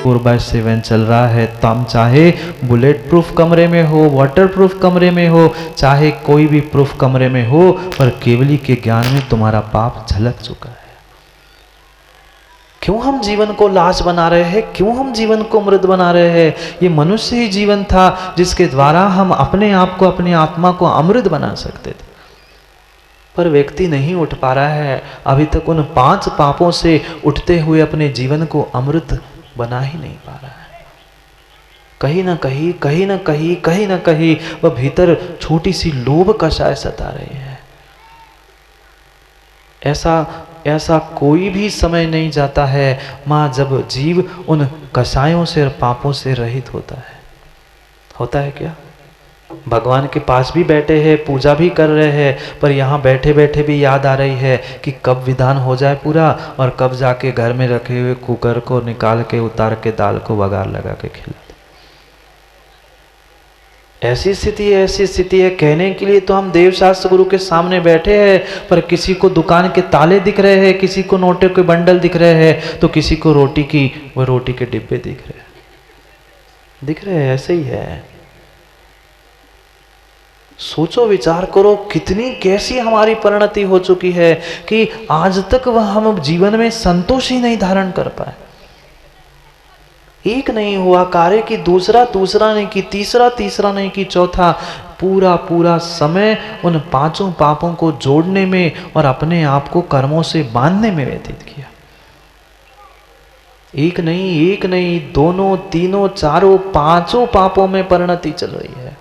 24/7 चल रहा है। तो हम चाहे बुलेट प्रूफ कमरे में हो, वाटर प्रूफ कमरे में हो, चाहे कोई भी प्रूफ कमरे में हो, पर केवली के ज्ञान में तुम्हारा पाप झलक चुका है। क्यों हम जीवन को लाश बना रहे हैं? क्यों हम जीवन को मृत बना रहे हैं? ये मनुष्य ही जीवन था जिसके द्वारा हम अपने आप को, अपनी आत्मा को अमृत बना सकते थे। पर व्यक्ति नहीं उठ पा रहा है अभी तक उन 5 पापों से उठते हुए अपने जीवन को अमृत बना ही नहीं पा रहा है। कहीं ना कहीं, कहीं ना कहीं, कहीं ना कहीं वह भीतर छोटी सी लोभ कषाय सता रही है। ऐसा कोई भी समय नहीं जाता है माँ जब जीव उन कषायों से और पापों से रहित होता है। होता है क्या? भगवान के पास भी बैठे हैं, पूजा भी कर रहे हैं, पर यहाँ बैठे बैठे भी याद आ रही है कि कब विधान हो जाए पूरा और कब जाके घर में रखे हुए कुकर को निकाल के उतार के दाल को बघार लगा के खिला। ऐसी स्थिति है कहने के लिए तो हम देवशास्त्र गुरु के सामने बैठे हैं, पर किसी को दुकान के ताले दिख रहे हैं, किसी को नोटों के बंडल दिख रहे हैं, तो किसी को रोटी के डिब्बे दिख रहे हैं। ऐसे ही है। सोचो, विचार करो, कितनी कैसी हमारी परिणति हो चुकी है कि आज तक वह हम जीवन में संतोष ही नहीं धारण कर पाए। एक नहीं हुआ कार्य कि दूसरा नहीं कि तीसरा नहीं कि चौथा, पूरा समय उन 5 पापों को जोड़ने में और अपने आप को कर्मों से बांधने में व्यतीत किया। एक नहीं, दोनों, तीनों, चारों, 5 पापों में परिणति चल रही है।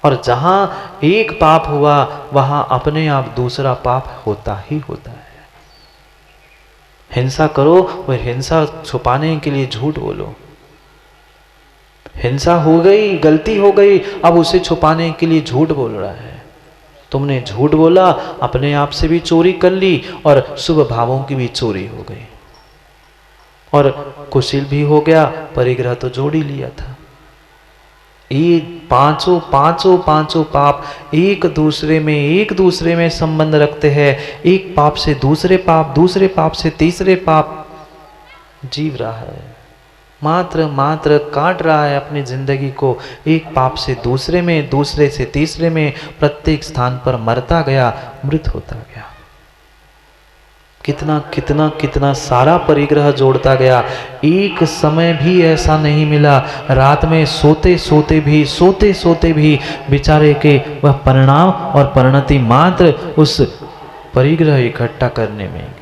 और जहां एक पाप हुआ वहां अपने आप दूसरा पाप होता ही होता है। हिंसा करो, वह हिंसा छुपाने के लिए झूठ बोलो। हिंसा हो गई, गलती हो गई, अब उसे छुपाने के लिए झूठ बोल रहा है। तुमने झूठ बोला, अपने आप से भी चोरी कर ली और शुभ भावों की भी चोरी हो गई और कुशील भी हो गया, परिग्रह तो जोड़ ही लिया था। ये पांचों पाप एक दूसरे में संबंध रखते हैं। एक पाप से दूसरे पाप से तीसरे पाप जीव रहा है, मात्र काट रहा है अपनी जिंदगी को। एक पाप से दूसरे में, दूसरे से तीसरे में, प्रत्येक स्थान पर मरता गया, मृत होता गया। कितना सारा परिग्रह जोड़ता गया। एक समय भी ऐसा नहीं मिला, रात में सोते सोते भी बेचारे के वह परिणाम और परिणति मात्र उस परिग्रह इकट्ठा करने में।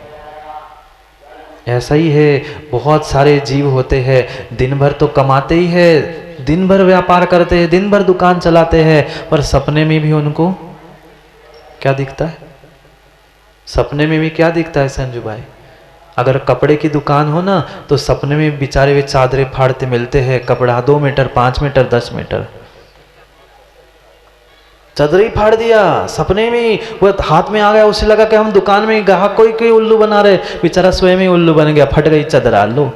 ऐसा ही है, बहुत सारे जीव होते हैं, दिन भर तो कमाते ही है, दिन भर व्यापार करते हैं, दिन भर दुकान चलाते हैं, पर सपने में भी उनको क्या दिखता है? सपने में भी क्या दिखता है संजू भाई? अगर कपड़े की दुकान हो ना, तो सपने में बेचारे वे चादरें फाड़ते मिलते हैं, कपड़ा 2 मीटर, 5 मीटर, 10 मीटर, चादर ही फाड़ दिया सपने में। वो हाथ में आ गया, उसे लगा कि हम दुकान में ग्राहक कोई उल्लू बना रहे, बेचारा स्वयं ही उल्लू बन गया, फट गई चादर। लो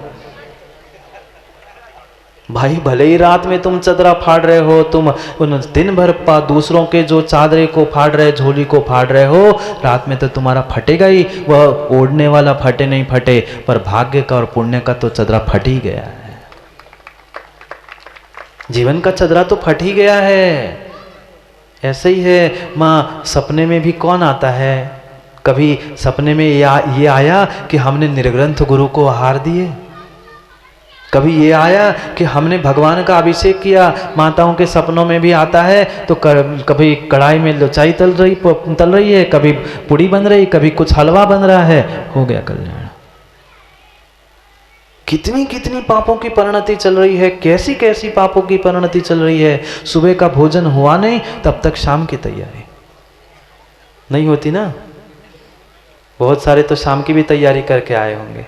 भाई, भले ही रात में तुम चदरा फाड़ रहे हो, तुम दिन भर दूसरों के जो चादरे को फाड़ रहे, झोली को फाड़ रहे हो, रात में तो तुम्हारा फटेगा ही। वह ओढ़ने वाला फटे नहीं फटे, पर भाग्य का और पुण्य का तो चदरा फट ही गया है। जीवन का चदरा तो फट ही गया है। ऐसे ही है माँ, सपने में भी कौन आता है? कभी सपने में ये आया कि हमने निर्ग्रंथ गुरु को आहार दिए, कभी ये आया कि हमने भगवान का अभिषेक किया। माताओं के सपनों में भी आता है, तो कभी कढ़ाई में लुचाई तल रही है, कभी पूड़ी बन रही, कभी कुछ हलवा बन रहा है, हो गया कल्याण। कितनी पापों की परिणति चल रही है, कैसी पापों की परिणति चल रही है। सुबह का भोजन हुआ नहीं, तब तक शाम की तैयारी नहीं होती ना। बहुत सारे तो शाम की भी तैयारी करके आए होंगे,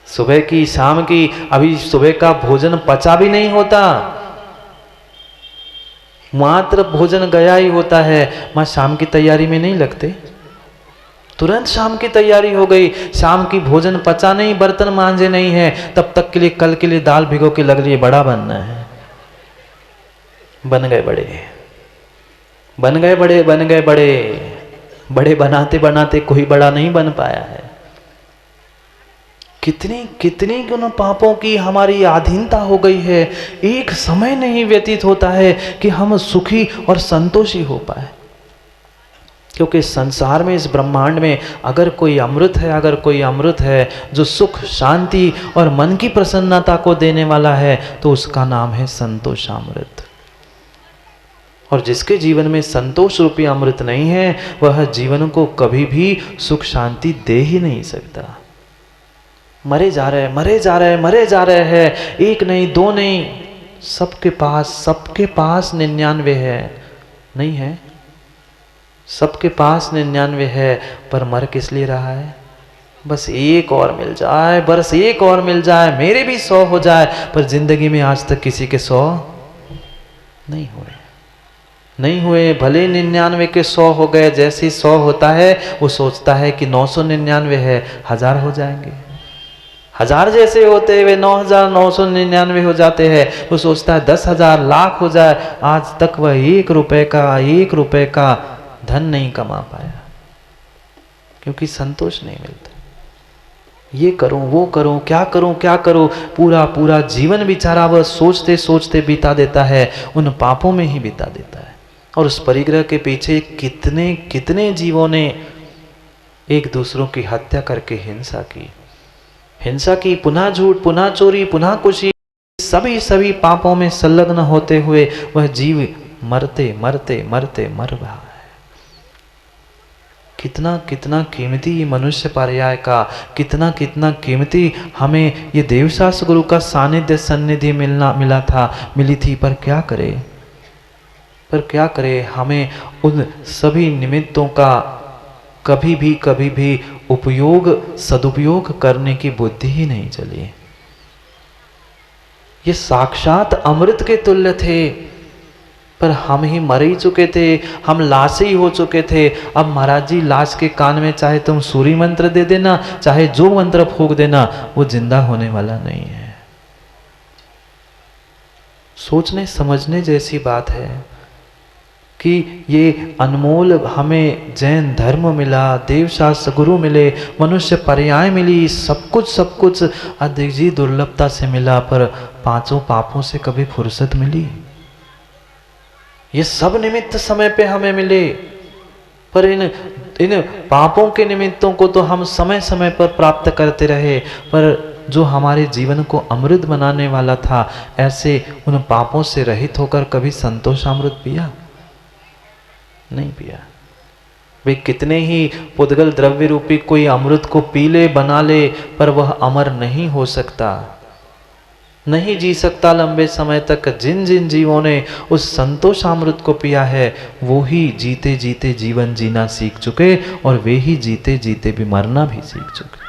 सुबह की, शाम की। अभी सुबह का भोजन पचा भी नहीं होता, मात्र भोजन गया ही होता है। मां शाम की तैयारी में नहीं लगते, तुरंत शाम की तैयारी हो गई। शाम की भोजन पचा नहीं, बर्तन मांजे नहीं है, तब तक के लिए कल के लिए दाल भिगो के लग रही है, बड़ा बनना है। बन गए बड़े बनाते बनाते कोई बड़ा नहीं बन पाया है। कितनी कितनी उन पापों की हमारी अधीनता हो गई है। एक समय नहीं व्यतीत होता है कि हम सुखी और संतोषी हो पाए। क्योंकि संसार में, इस ब्रह्मांड में अगर कोई अमृत है, अगर कोई अमृत है जो सुख, शांति और मन की प्रसन्नता को देने वाला है, तो उसका नाम है संतोषामृत। और जिसके जीवन में संतोष रूपी अमृत नहीं है, वह जीवन को कभी भी सुख शांति दे ही नहीं सकता। मरे जा रहे, मरे जा रहे, मरे जा रहे हैं, एक नहीं दो नहीं, सबके पास 99 है, नहीं है? सबके पास 99 है, पर मर किस लिए रहा है? बस एक और मिल जाए, बस एक और मिल जाए, मेरे भी 100 हो जाए। पर जिंदगी में आज तक किसी के 100 नहीं हुए। भले 99 के 100 हो गए, जैसे ही 100 होता है वो सोचता है कि 999 है, 1000 हो जाएंगे। 1000 जैसे होते हुए 9999 हो जाते हैं, वो सोचता है 10,000 लाख हो जाए। आज तक वह 1 रुपए का धन नहीं कमा पाया, क्योंकि संतोष नहीं मिलता। ये करूं, वो करूं, क्या करूं, पूरा जीवन बेचारा वह सोचते सोचते बिता देता है, उन पापों में ही बिता देता है। और उस परिग्रह के पीछे कितने कितने जीवों ने एक दूसरों की हत्या करके हिंसा की, पुनः झूठ, पुनः चोरी, पुनः कुशी, सभी पापों में संलग्न होते हुए वह जीव मरते मर रहा है। कितना कीमती मनुष्य पर्याय का, कितना कीमती हमें ये देवशास्त्र गुरु का सन्निधि मिली थी। पर क्या करे, हमें उन सभी निमित्तों का कभी भी सदुपयोग करने की बुद्धि ही नहीं चली। ये साक्षात अमृत के तुल्य थे, पर हम ही मर ही चुके थे, हम लाश ही हो चुके थे। अब महाराज जी, लाश के कान में चाहे तुम सूर्य मंत्र दे देना, चाहे जो मंत्र फूंक देना, वो जिंदा होने वाला नहीं है। सोचने समझने जैसी बात है कि ये अनमोल हमें जैन धर्म मिला, देवशास्त्र गुरु मिले, मनुष्य पर्याय मिली, सब कुछ अधिक जी दुर्लभता से मिला, पर 5 पापों से कभी फुर्सत मिली? ये सब निमित्त समय पे हमें मिले, पर इन पापों के निमित्तों को तो हम समय समय पर प्राप्त करते रहे, पर जो हमारे जीवन को अमृत बनाने वाला था, ऐसे उन पापों से रहित होकर कभी संतोषामृत पिया? नहीं पिया। वे कितने ही पुद्गल द्रव्य रूपी कोई अमृत को पी ले, बना ले, पर वह अमर नहीं हो सकता, नहीं जी सकता लंबे समय तक। जिन जिन जीवों ने उस संतोषामृत को पिया है, वो ही जीते जीते जीवन जीना सीख चुके, और वे ही जीते जीते भी मरना भी सीख चुके।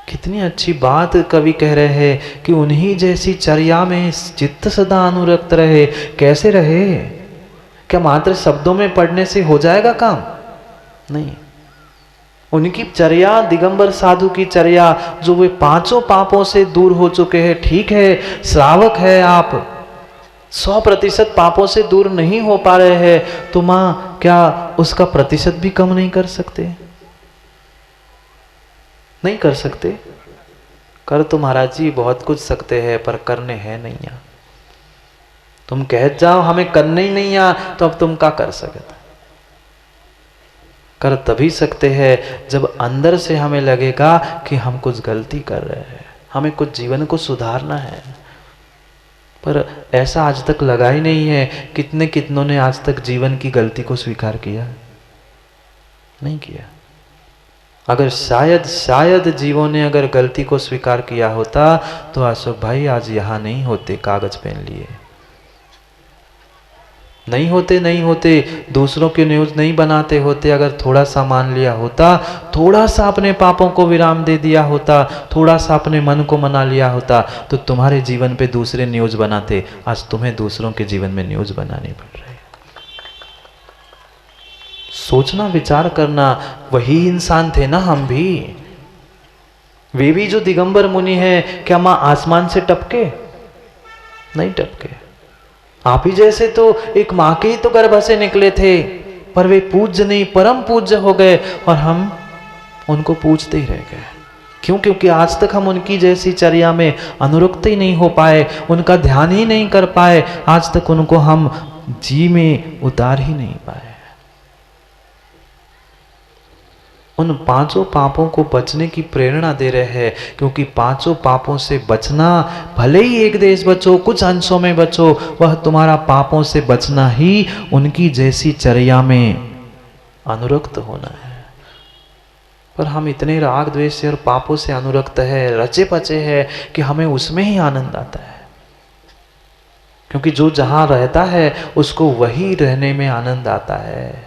कितनी अच्छी बात कवि कह रहे हैं कि उन्हीं जैसी चर्या में चित्त सदा अनुरक्त रहे। कैसे रहे? क्या मात्र शब्दों में पढ़ने से हो जाएगा काम? नहीं। उनकी चर्या, दिगंबर साधु की चर्या, जो वे 5 पापों से दूर हो चुके हैं। ठीक है, श्रावक है आप, 100% पापों से दूर नहीं हो पा रहे हैं, तो मां क्या उसका प्रतिशत भी कम नहीं कर सकते? नहीं कर सकते? कर तो महाराज जी बहुत कुछ सकते हैं, पर करने हैं नहीं आ। तुम कह जाओ हमें करने ही नहीं आ, तो अब तुम क्या कर सकते? कर तभी सकते हैं जब अंदर से हमें लगेगा कि हम कुछ गलती कर रहे हैं, हमें कुछ जीवन को सुधारना है। पर ऐसा आज तक लगा ही नहीं है। कितनों ने आज तक जीवन की गलती को स्वीकार किया? नहीं किया। अगर शायद जीवों ने अगर गलती को स्वीकार किया होता, तो अशोक भाई आज यहां नहीं होते, कागज पेन लिए नहीं होते, दूसरों की न्यूज नहीं बनाते होते। अगर थोड़ा सा मान लिया होता, थोड़ा सा अपने पापों को विराम दे दिया होता, थोड़ा सा अपने मन को मना लिया होता, तो तुम्हारे जीवन पे दूसरे न्यूज बनाते। आज तुम्हें दूसरों के जीवन में न्यूज बनानी पड़ रही है। सोचना, विचार करना, वही इंसान थे ना हम भी। वे भी जो दिगंबर मुनि हैं, क्या मां आसमान से टपके? नहीं टपके। आप ही जैसे तो एक मां के ही तो गर्भ से निकले थे, पर वे पूज्य नहीं, परम पूज्य हो गए, और हम उनको पूजते ही रह गए। क्यों? क्योंकि आज तक हम उनकी जैसी चर्या में अनुरक्त ही नहीं हो पाए, उनका ध्यान ही नहीं कर पाए, आज तक उनको हम जी में उतार ही नहीं पाए। उन पांचों पापों को बचने की प्रेरणा दे रहे हैं, क्योंकि पांचों पापों से बचना, भले ही एक देश बचो, कुछ अंशों में बचो, वह तुम्हारा पापों से बचना ही उनकी जैसी चर्या में अनुरक्त होना है। पर हम इतने राग द्वेष से और पापों से अनुरक्त है, रचे पचे है कि हमें उसमें ही आनंद आता है, क्योंकि जो जहां रहता है उसको वही रहने में आनंद आता है।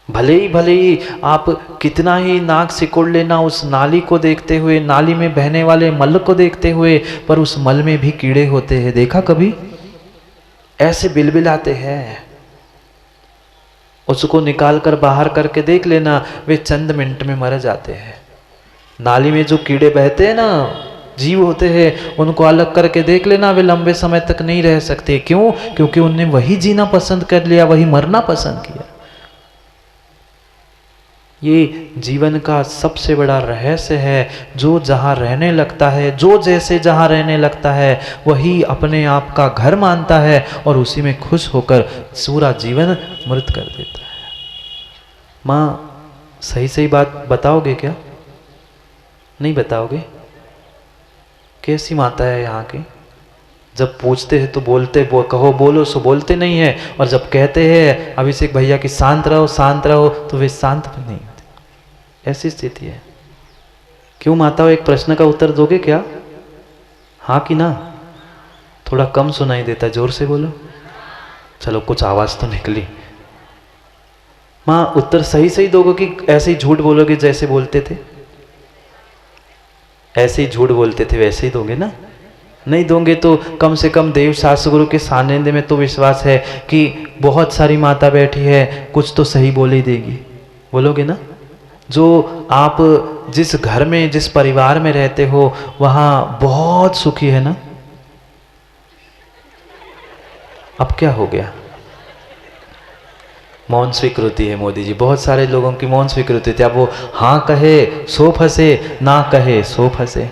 भले ही आप कितना ही नाक सिकोड़ लेना उस नाली को देखते हुए, नाली में बहने वाले मल को देखते हुए, पर उस मल में भी कीड़े होते हैं। देखा कभी? ऐसे बिलबिलाते हैं। उसको निकाल कर बाहर करके देख लेना, वे चंद मिनट में मर जाते हैं। नाली में जो कीड़े बहते हैं ना, जीव होते हैं, उनको अलग करके देख लेना, वे लंबे समय तक नहीं रह सकते। क्यों? क्योंकि उनने वही जीना पसंद कर लिया, वही मरना पसंद किया। ये जीवन का सबसे बड़ा रहस्य है। जो जहाँ रहने लगता है, जो जैसे जहाँ रहने लगता है, वही अपने आप का घर मानता है और उसी में खुश होकर पूरा जीवन मृत कर देता है। माँ, सही सही बात बताओगे क्या? नहीं बताओगे? कैसी माता है यहाँ की? जब पूछते हैं तो बोलते, कहो बोलो सो बोलते नहीं है, और जब कहते हैं अभिषेक भैया कि शांत रहो, तो वे शांत भी नहीं। ऐसी स्थिति है। क्यों माताओं, एक प्रश्न का उत्तर दोगे क्या? हाँ कि ना? थोड़ा कम सुनाई देता, जोर से बोलो। चलो, कुछ आवाज तो निकली। माँ, उत्तर सही सही दोगे कि ऐसे ही झूठ बोलोगे जैसे बोलते थे? ऐसे ही झूठ बोलते थे वैसे ही दोगे ना? नहीं दोगे तो कम से कम देव शास्त्र गुरु के सानिध्य में तो विश्वास है कि बहुत सारी माता बैठी है, कुछ तो सही बोल ही देगी। बोलोगे ना? जो आप जिस घर में, जिस परिवार में रहते हो, वहां बहुत सुखी है ना? अब क्या हो गया? मौन स्वीकृति है मोदी जी। बहुत सारे लोगों की मौन स्वीकृति थी। अब वो हाँ कहे सो फंसे, ना कहे सो फंसे।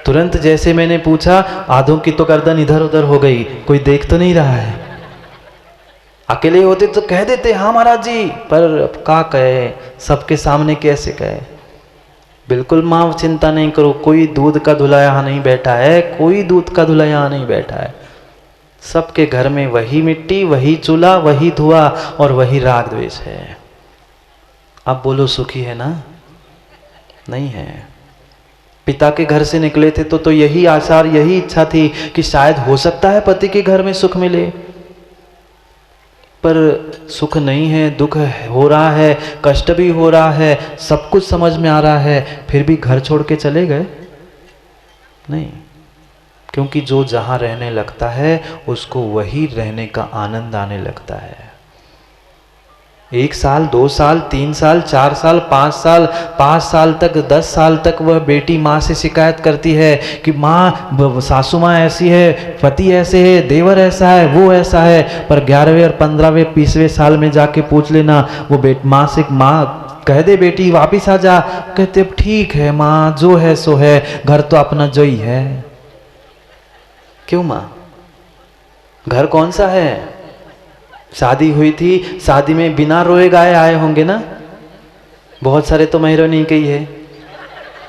तुरंत जैसे मैंने पूछा, आधों की तो गर्दन इधर उधर हो गई, कोई देख तो नहीं रहा है। अकेले होते तो कह देते हाँ महाराज जी, पर अब क्या कहे, सबके सामने कैसे कहे। बिल्कुल माँ, चिंता नहीं करो, कोई दूध का धुला यहाँ नहीं बैठा है, कोई दूध का धुला यहाँ नहीं बैठा है। सबके घर में वही मिट्टी, वही चूल्हा, वही धुआं और वही राग द्वेष है। अब बोलो सुखी है ना? नहीं है। पिता के घर से निकले थे तो यही आसार, यही इच्छा थी कि शायद हो सकता है पति के घर में सुख मिले, पर सुख नहीं है, दुख हो रहा है, कष्ट भी हो रहा है, सब कुछ समझ में आ रहा है, फिर भी घर छोड़ के चले गए? नहीं, क्योंकि जो जहां रहने लगता है उसको वही रहने का आनंद आने लगता है। 1 साल, 2 साल, 3 साल, 4 साल, 5 साल तक, 10 साल तक वह बेटी माँ से शिकायत करती है कि माँ, सासू माँ ऐसी है, पति ऐसे है, देवर ऐसा है, वो ऐसा है। पर 11वें और 15वें 20वें साल में जाके पूछ लेना, वो माँ से, माँ कह दे बेटी वापिस आ जा, कहते अब ठीक है माँ, जो है सो है, घर तो अपना जो ही है। क्यों माँ? घर कौन सा है? शादी हुई थी, शादी में बिना रोए गाए आए होंगे ना? बहुत सारे तो महिरों नहीं कही है,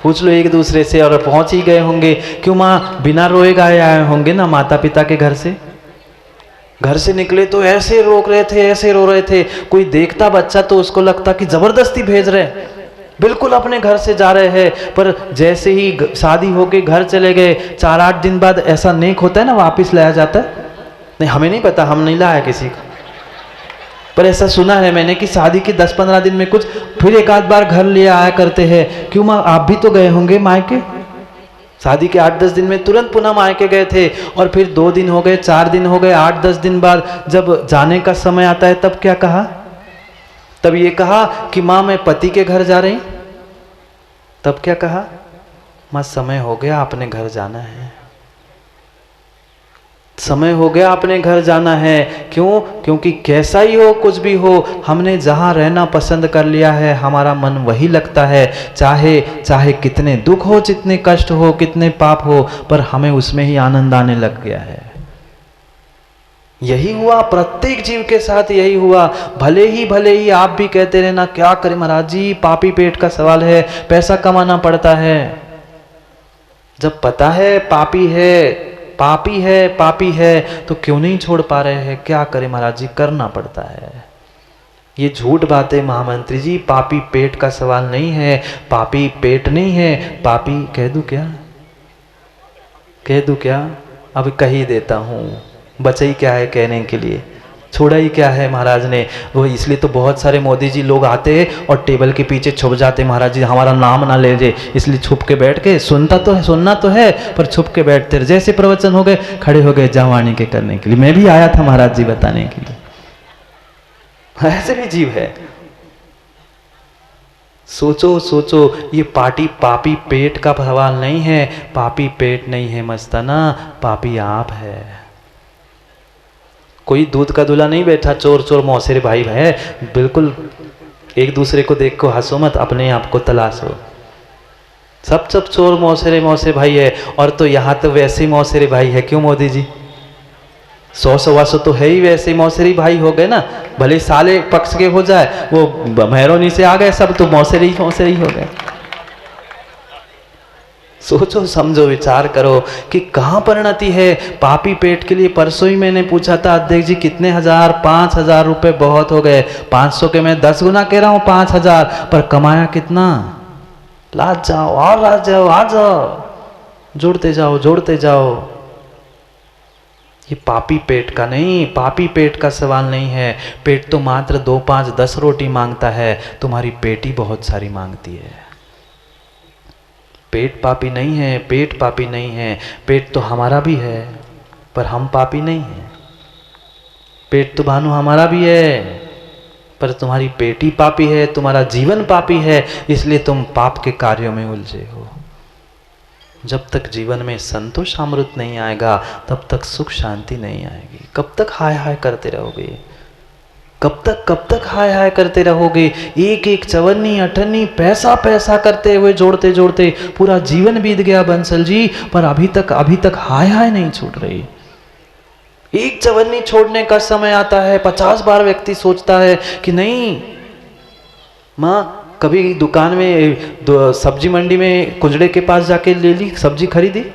पूछ लो एक दूसरे से, और पहुंच ही गए होंगे। क्यों माँ? बिना रोए गाए आए होंगे ना माता पिता के घर से। घर से निकले तो ऐसे रोक रहे थे, ऐसे रो रहे थे, कोई देखता बच्चा तो उसको लगता कि जबरदस्ती भेज रहे, बिल्कुल अपने घर से जा रहे हैं। पर जैसे ही शादी होके घर चले गए, 4-8 दिन बाद ऐसा नेक होता है ना, वापिस लाया जाता है। नहीं, हमें नहीं पता, हम नहीं लाया किसी को, पर ऐसा सुना है मैंने कि शादी के 10-15 दिन में कुछ फिर एक आध बार घर ले आया करते हैं। क्यों माँ, आप भी तो गए होंगे मायके? शादी के 8-10 दिन में तुरंत पुनः मायके गए थे, और फिर 2 दिन हो गए, 4 दिन हो गए, 8-10 दिन बाद जब जाने का समय आता है तब क्या कहा? तब ये कहा कि माँ मैं पति के घर जा रही। तब क्या कहा? माँ समय हो गया, अपने घर जाना है। समय हो गया अपने घर जाना है। क्यों? क्योंकि कैसा ही हो, कुछ भी हो, हमने जहाँ रहना पसंद कर लिया है, हमारा मन वही लगता है। चाहे चाहे कितने दुख हो, जितने कष्ट हो, कितने पाप हो, पर हमें उसमें ही आनंद आने लग गया है। यही हुआ प्रत्येक जीव के साथ, यही हुआ। भले ही आप भी कहते रहना क्या करें महाराज जी, पापी पेट का सवाल है, पैसा कमाना पड़ता है। जब पता है पापी है, पापी है, तो क्यों नहीं छोड़ पा रहे हैं? क्या करें महाराज जी, करना पड़ता है। ये झूठ बात है महामंत्री जी, पापी पेट का सवाल नहीं है, पापी पेट नहीं है, पापी कह दूं क्या? अब कह ही देता हूं, बचा ही क्या है कहने के लिए, छोड़ा ही क्या है महाराज ने। वो इसलिए तो बहुत सारे मोदी जी लोग आते हैं और टेबल के पीछे छुप जाते, महाराज जी हमारा नाम ना ले जाए, इसलिए छुप के बैठ के सुनना तो है पर छुप के बैठते रहे। जैसे प्रवचन हो गए, खड़े हो गए जवानी के करने के लिए। मैं भी आया था महाराज जी बताने के लिए, ऐसे भी जीव है। सोचो, ये पापी पेट का सवाल नहीं है, पापी पेट नहीं है मस्ताना, पापी आप है। कोई दूध का दूल्हा नहीं बैठा, चोर मौसेरे भाई है। बिल्कुल एक दूसरे को देख को हंसो मत, अपने आप को तलाशो। सब चोर मौसेरे भाई है। और तो यहाँ तो वैसे ही मौसेरे भाई है। क्यों मोदी जी? 100-125 तो है ही, वैसे ही मौसेरी भाई हो गए ना। भले साले पक्ष के हो जाए, वो मेहरोनी से आ गए सब, तो मौसेरी हो गए। सोचो समझो विचार करो कि कहाँ परिणति है पापी पेट के लिए। परसों ही मैंने पूछा था अध्यक्ष जी कितने हजार, 5,000 रुपए बहुत हो गए। 500 के मैं 10 गुना कह रहा हूँ, 5,000, पर कमाया कितना? लाज जाओ और लाज जाओ, आ जाओ, जोड़ते जाओ। ये पापी पेट का नहीं, पापी पेट का सवाल नहीं है। पेट तो मात्र 2, 5, 10 रोटी मांगता है, तुम्हारी पेटी बहुत सारी मांगती है। पेट पापी नहीं है, पेट पापी नहीं है। पेट तो हमारा भी है, पर हम पापी नहीं हैं। पेट तो भानु हमारा भी है, पर तुम्हारी पेटी पापी है, तुम्हारा जीवन पापी है, इसलिए तुम पाप के कार्यों में उलझे हो। जब तक जीवन में संतोष अमृत नहीं आएगा, तब तक सुख शांति नहीं आएगी। कब तक हाय हाय करते रहोगे? कब तक हाय करते रहोगे? एक चवन्नी अठन्नी पैसा करते हुए जोड़ते पूरा जीवन बीत गया बंसल जी, पर अभी तक हाय नहीं छूट रही। एक चवन्नी छोड़ने का समय आता है, 50 बार व्यक्ति सोचता है कि नहीं माँ, कभी दुकान में सब्जी मंडी में कुंजड़े के पास जाके ले ली, सब्जी खरीदी,